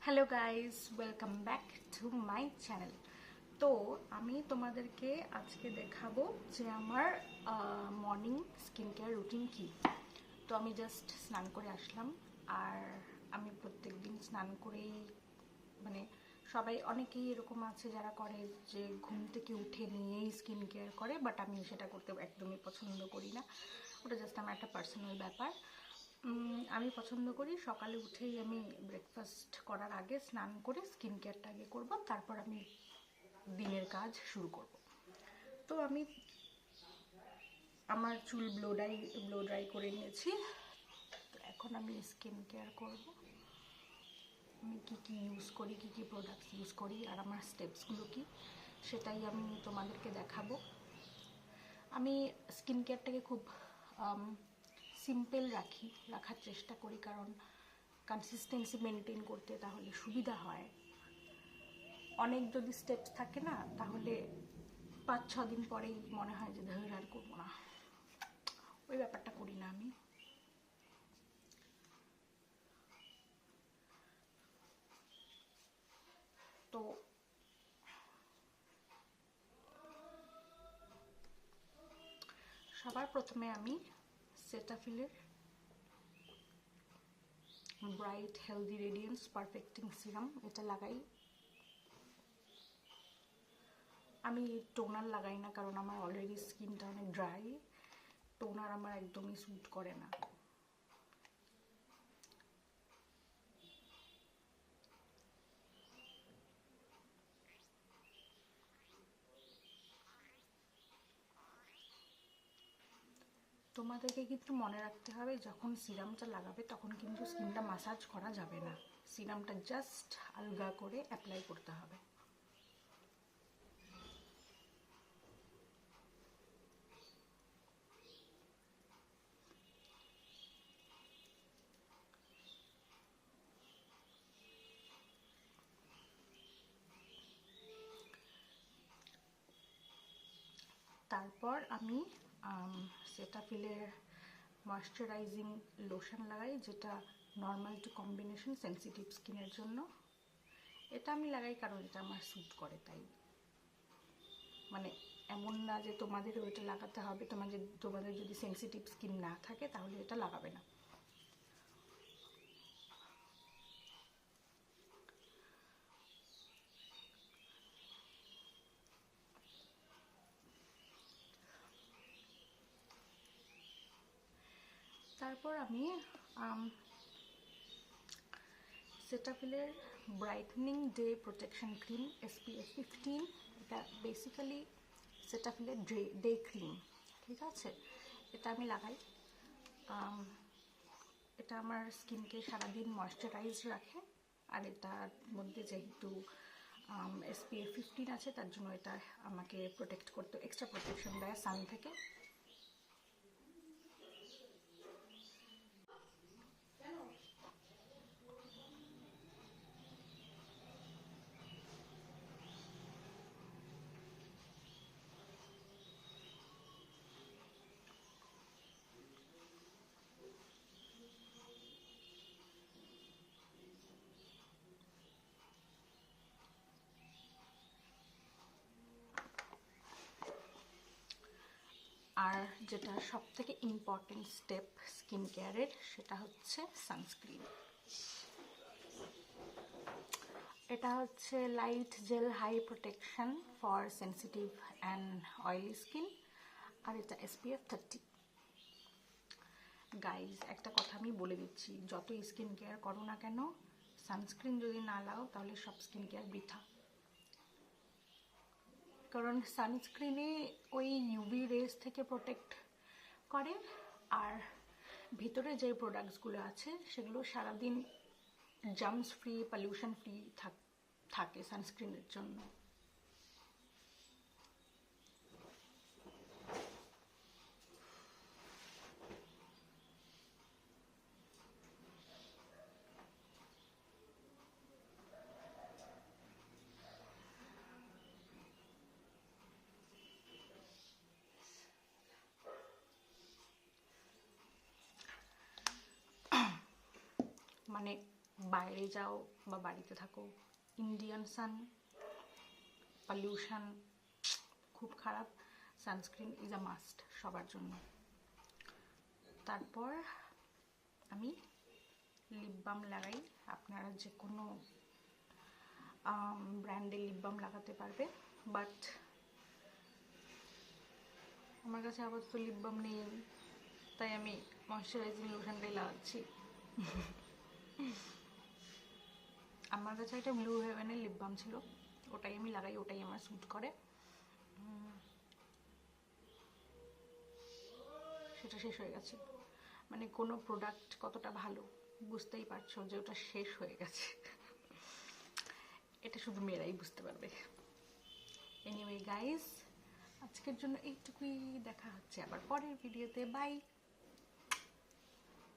Hello guys, welcome back to my channel. তো আমি তোমাদেরকে আজকে দেখাবো যে আমার মর্নিং স্কিন কেয়ার রুটিন কী। তো আমি জাস্ট স্নান করে আসলাম। আর আমি প্রত্যেক দিন স্নান করেই মানে সবাই অনেকেই এরকম আছে যারা করে যে ঘুম থেকে উঠে নিয়েই স্কিন কেয়ার করে, বাট আমি সেটা করতে একদমই পছন্দ করি না। ওটা জাস্ট আমার একটা পার্সোনাল ব্যাপার। আমি পছন্দ করি সকালে উঠেই আমি ব্রেকফাস্ট করার আগে স্নান করে স্কিন কেয়ারটা আগে করব, তারপর আমি দিনের কাজ শুরু করব। তো আমি আমার চুল ব্লো ড্রাই করে নিয়েছি। তো এখন আমি স্কিন কেয়ার করব। আমি কী কী ইউজ করি, কী কী প্রোডাক্টস ইউজ করি আর আমার স্টেপসগুলো কী, সেটাই আমি তোমাদেরকে দেখাবো। আমি স্কিন কেয়ারটাকে খুব সিম্পল রাখার চেষ্টা করি, কারণ কনসিস্টেন্সি মেনটেন করতে তাহলে সুবিধা হয়। অনেক যদি স্টেপস থাকে না, তাহলে 5-6 দিন পরেই মনে হয় যে ধৈর্য আর করবো না, ওই ব্যাপারটা করি না আমি। তো সবার প্রথমে আমি সেটাফিলের bright healthy radiance perfecting serum এটা লাগাই। আমি টোনার লাগাই না, কারণ আমার অলরেডি স্কিনটা অনেক ড্রাই। টোনার আমার একদমই স্যুট করে না। তোমাদেরকে কিন্তু মনে রাখতে হবে, যখন সিরামটা লাগাবে তখন কিন্তু স্কিনটা মাসাজ করা যাবে না। সিরামটা জাস্ট আলগা করে অ্যাপ্লাই করতে হবে। তারপর আমি সেটাফিলের ময়শ্চারাইজিং লোশন লাগাই, যেটা নর্মাল টু কম্বিনেশন সেন্সিটিভ স্কিনের জন্য। এটা আমি লাগাই কারণ এটা আমার স্যুট করে, তাই। মানে এমন না যে তোমাদেরও এটা লাগাতে হবে, তোমাদের যদি সেন্সিটিভ স্কিন না থাকে তাহলে এটা লাগাবে না। তারপর আমি সেটাফিলের brightening day protection cream SPF 15, এটা বেসিক্যালি সেটাফিলের ডে ক্রিম, ঠিক আছে। এটা আমি লাগাই। এটা আমার স্কিনকে সারাদিন ময়শ্চারাইজ রাখে। আর এটার মধ্যে যেহেতু SPF 15 আছে, তার জন্য এটা আমাকে প্রোটেক্ট করতে এক্সট্রা প্রোটেকশন দেয় সান থেকে। আর যেটা সব থেকে ইম্পর্টেন্ট স্টেপ স্কিন কেয়ারের, সেটা হচ্ছে সানস্ক্রিন। এটা হচ্ছে light gel high protection for sensitive and oily skin, আর এটা SPF 30। গাইজ, একটা কথা আমি বলে দিচ্ছি, যত স্কিন কেয়ার করো না কেন, সানস্ক্রিন যদি না লাও তাহলে সব স্কিন কেয়ার বৃথা। কারণ সানস্ক্রিনে ওই ইউভি রেস থেকে প্রোটেক্ট করে, আর ভিতরে যে প্রোডাক্টসগুলো আছে সেগুলো সারাদিন জার্মস ফ্রি, পলিউশন ফ্রি থাকে সানস্ক্রিনের জন্য। মানে বাইরে যাও বা বাড়িতে থাকো, ইন্ডিয়ান সান, পলিউশন খুব খারাপ, সানস্ক্রিন ইজ আ মাস্ট সবার জন্য। তারপর আমি লিপ বাম লাগাই, আপনারা যে কোনো ব্র্যান্ডের লিপ বাম লাগাতে পারবে, বাট আমার কাছে আপাতত লিপ বাম নেই, তাই আমি ময়শ্চারাইজিং লোশনটাই লাগাচ্ছি। আমার কাছে একটা ব্লু হেভেনের লিপ বাম ছিল, ওটাই আমি লাগাই, ওটাই আমার স্যুট করে। সেটা শেষ হয়ে গেছে, মানে কোনো প্রোডাক্ট কতটা ভালো বুঝতেই পারছো যে ওটা শেষ হয়ে গেছে। এটা শুধু মেয়েরাই বুঝতে পারবে। এনিওয়ে গাইস, আজকের জন্য এইটুকুই, দেখা হচ্ছে আবার পরের ভিডিওতে, বাই।